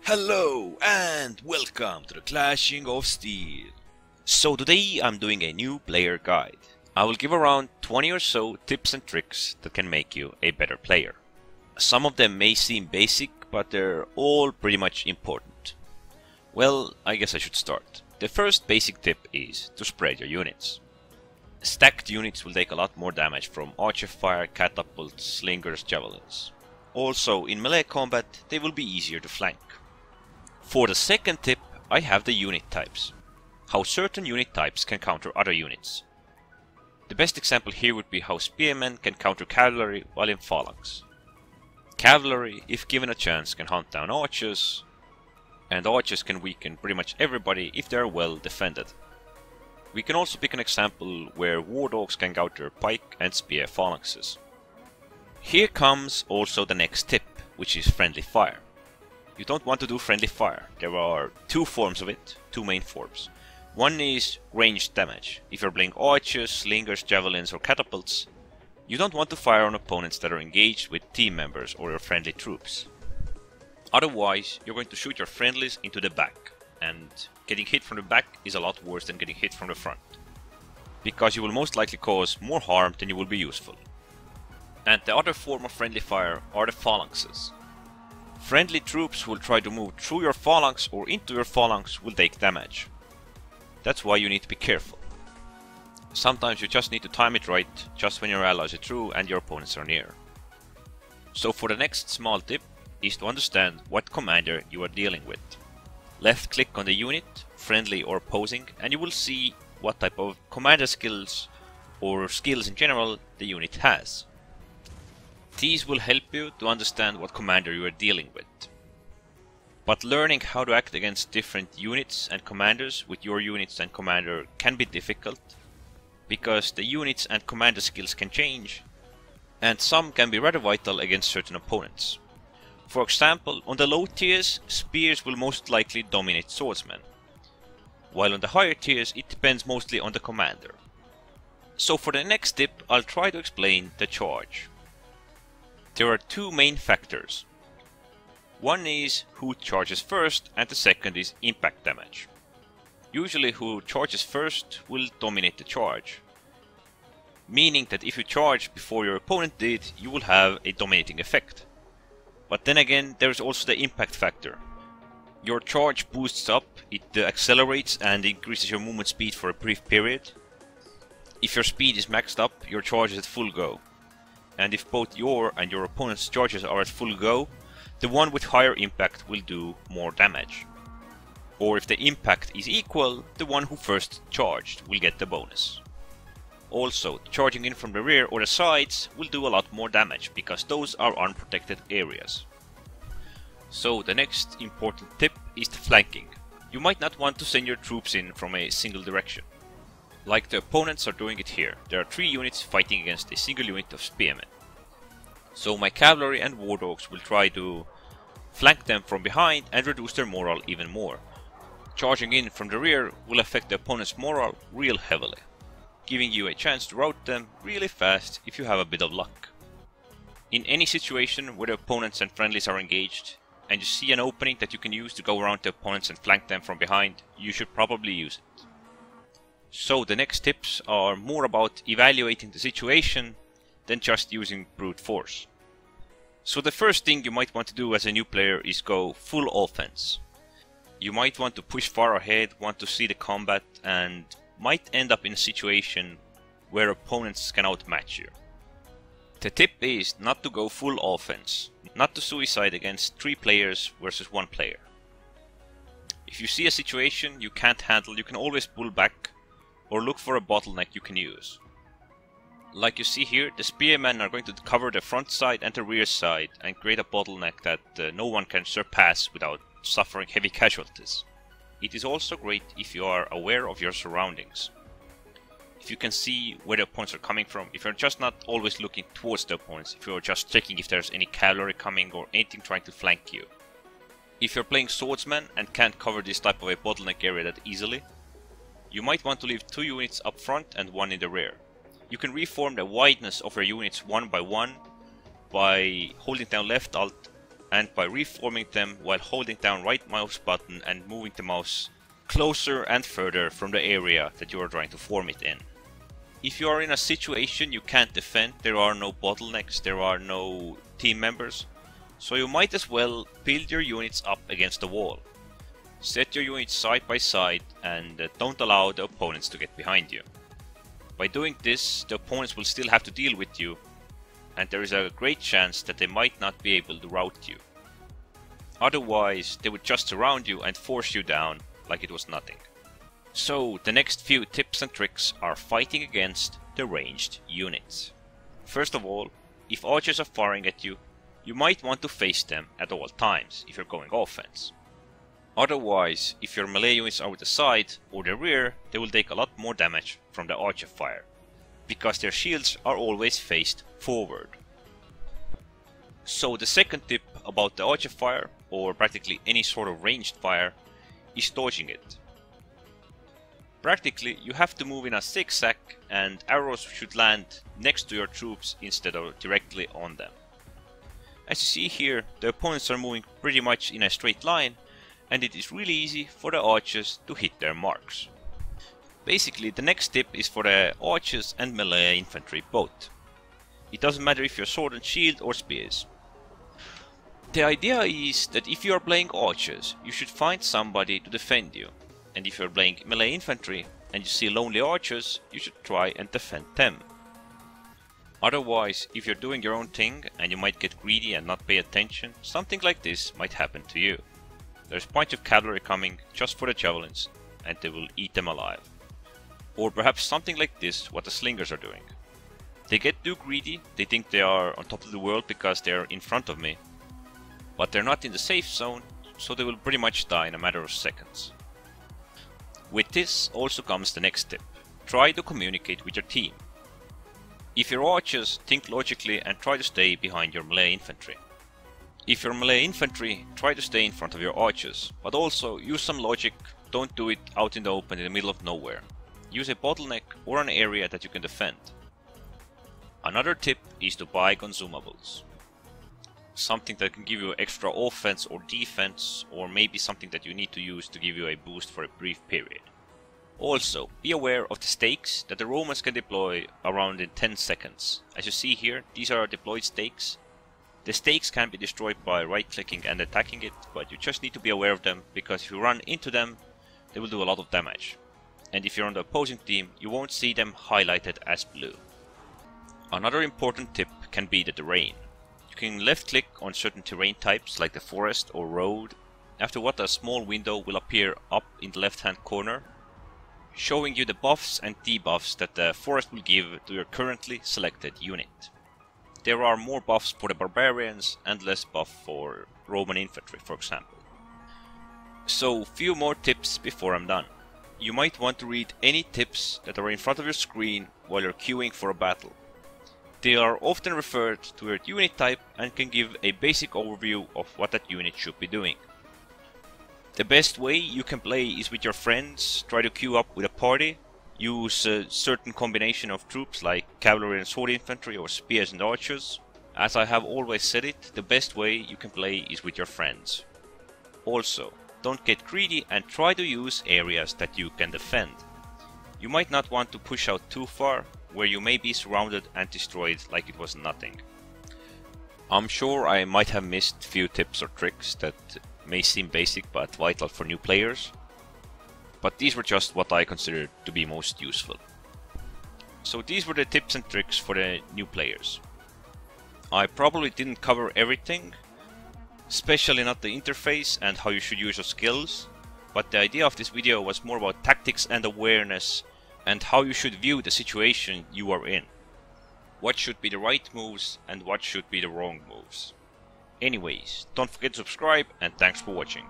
Hello and welcome to the Clashing of Steel. So today I'm doing a new player guide. I will give around 20 or so tips and tricks that can make you a better player. Some of them may seem basic, but they're all pretty much important. Well, I guess I should start. The first basic tip is to spread your units. Stacked units will take a lot more damage from archer fire, catapults, slingers, javelins. Also, in melee combat, they will be easier to flank. For the second tip, I have the unit types. How certain unit types can counter other units. The best example here would be how spearmen can counter cavalry while in phalanx. Cavalry, if given a chance, can hunt down archers, and archers can weaken pretty much everybody if they are well defended. We can also pick an example where war dogs can counter pike and spear phalanxes. Here comes also the next tip, which is friendly fire. You don't want to do friendly fire. There are two forms of it, two main forms. One is ranged damage. If you're playing archers, slingers, javelins or catapults, you don't want to fire on opponents that are engaged with team members or your friendly troops. Otherwise, you're going to shoot your friendlies into the back, and getting hit from the back is a lot worse than getting hit from the front, because you will most likely cause more harm than you will be useful. And the other form of friendly fire are the phalanxes. Friendly troops who will try to move through your phalanx or into your phalanx will take damage. That's why you need to be careful. Sometimes you just need to time it right, just when your allies are through and your opponents are near. So for the next small tip is to understand what commander you are dealing with. Left click on the unit, friendly or opposing, and you will see what type of commander skills or skills in general the unit has. These will help you to understand what commander you are dealing with. But learning how to act against different units and commanders with your units and commander can be difficult, because the units and commander skills can change, and some can be rather vital against certain opponents. For example, on the low tiers, spears will most likely dominate swordsmen, while on the higher tiers it depends mostly on the commander. So for the next tip, I'll try to explain the charge. There are two main factors. One is who charges first, and the second is impact damage. Usually who charges first will dominate the charge, meaning that if you charge before your opponent did, you will have a dominating effect. But then again, there is also the impact factor. Your charge boosts up, it accelerates and increases your movement speed for a brief period. If your speed is maxed up, your charge is at full go. And if both your and your opponent's charges are at full go, the one with higher impact will do more damage. Or if the impact is equal, the one who first charged will get the bonus. Also, charging in from the rear or the sides will do a lot more damage, because those are unprotected areas. So the next important tip is the flanking. You might not want to send your troops in from a single direction, like the opponents are doing it here. There are 3 units fighting against a single unit of spearmen. So my cavalry and war dogs will try to flank them from behind and reduce their morale even more. Charging in from the rear will affect the opponent's morale real heavily, giving you a chance to rout them really fast if you have a bit of luck. In any situation where the opponents and friendlies are engaged, and you see an opening that you can use to go around the opponents and flank them from behind, you should probably use it. So the next tips are more about evaluating the situation than just using brute force. So the first thing you might want to do as a new player is go full offense. You might want to push far ahead, want to see the combat, and might end up in a situation where opponents can outmatch you. The tip is not to go full offense, not to suicide against 3 players versus 1 player. If you see a situation you can't handle, you can always pull back or look for a bottleneck you can use. Like you see here, the spearmen are going to cover the front side and the rear side and create a bottleneck that no one can surpass without suffering heavy casualties. It is also great if you are aware of your surroundings. If you can see where the opponents are coming from, if you're just not always looking towards the opponents, if you're just checking if there's any cavalry coming or anything trying to flank you. If you're playing swordsman and can't cover this type of a bottleneck area that easily, you might want to leave 2 units up front and 1 in the rear. You can reform the wideness of your units one by one by holding down left alt and by reforming them while holding down right mouse button and moving the mouse closer and further from the area that you are trying to form it in. If you are in a situation you can't defend, there are no bottlenecks, there are no team members, so you might as well build your units up against the wall. Set your units side by side and don't allow the opponents to get behind you. By doing this, the opponents will still have to deal with you, and there is a great chance that they might not be able to rout you. Otherwise, they would just surround you and force you down like it was nothing. So, the next few tips and tricks are fighting against the ranged units. First of all, if archers are firing at you, you might want to face them at all times if you're going offense. Otherwise, if your melee units are with the side or the rear, they will take a lot more damage from the archer fire, because their shields are always faced forward. So the second tip about the archer fire, or practically any sort of ranged fire, is dodging it. Practically, you have to move in a zigzag and arrows should land next to your troops instead of directly on them. As you see here, the opponents are moving pretty much in a straight line, and it is really easy for the archers to hit their marks. Basically, the next tip is for the archers and melee infantry both. It doesn't matter if you're sword and shield or spears. The idea is that if you are playing archers, you should find somebody to defend you. And if you're playing melee infantry and you see lonely archers, you should try and defend them. Otherwise, if you're doing your own thing and you might get greedy and not pay attention, something like this might happen to you. There's a bunch of cavalry coming just for the javelins, and they will eat them alive. Or perhaps something like this, what the slingers are doing. They get too greedy, they think they are on top of the world because they're in front of me. But they're not in the safe zone, so they will pretty much die in a matter of seconds. With this also comes the next tip. Try to communicate with your team. If you're archers, think logically and try to stay behind your melee infantry. If you're melee infantry, try to stay in front of your archers, but also use some logic, don't do it out in the open in the middle of nowhere. Use a bottleneck or an area that you can defend. Another tip is to buy consumables. Something that can give you extra offense or defense, or maybe something that you need to use to give you a boost for a brief period. Also, be aware of the stakes that the Romans can deploy around in 10 seconds. As you see here, these are deployed stakes. The stakes can be destroyed by right-clicking and attacking it, but you just need to be aware of them, because if you run into them, they will do a lot of damage. And if you're on the opposing team, you won't see them highlighted as blue. Another important tip can be the terrain. You can left-click on certain terrain types like the forest or road, after what a small window will appear up in the left-hand corner, showing you the buffs and debuffs that the forest will give to your currently selected unit. There are more buffs for the barbarians and less buff for Roman infantry, for example. So, few more tips before I'm done. You might want to read any tips that are in front of your screen while you're queuing for a battle. They are often referred to your unit type and can give a basic overview of what that unit should be doing. The best way you can play is with your friends, try to queue up with a party, use a certain combination of troops like cavalry and sword infantry or spears and archers. As I have always said it, the best way you can play is with your friends. Also, don't get greedy and try to use areas that you can defend. You might not want to push out too far, where you may be surrounded and destroyed like it was nothing. I'm sure I might have missed few tips or tricks that may seem basic but vital for new players, but these were just what I considered to be most useful. So these were the tips and tricks for the new players. I probably didn't cover everything, especially not the interface and how you should use your skills, but the idea of this video was more about tactics and awareness and how you should view the situation you are in. What should be the right moves and what should be the wrong moves. Anyways, don't forget to subscribe and thanks for watching.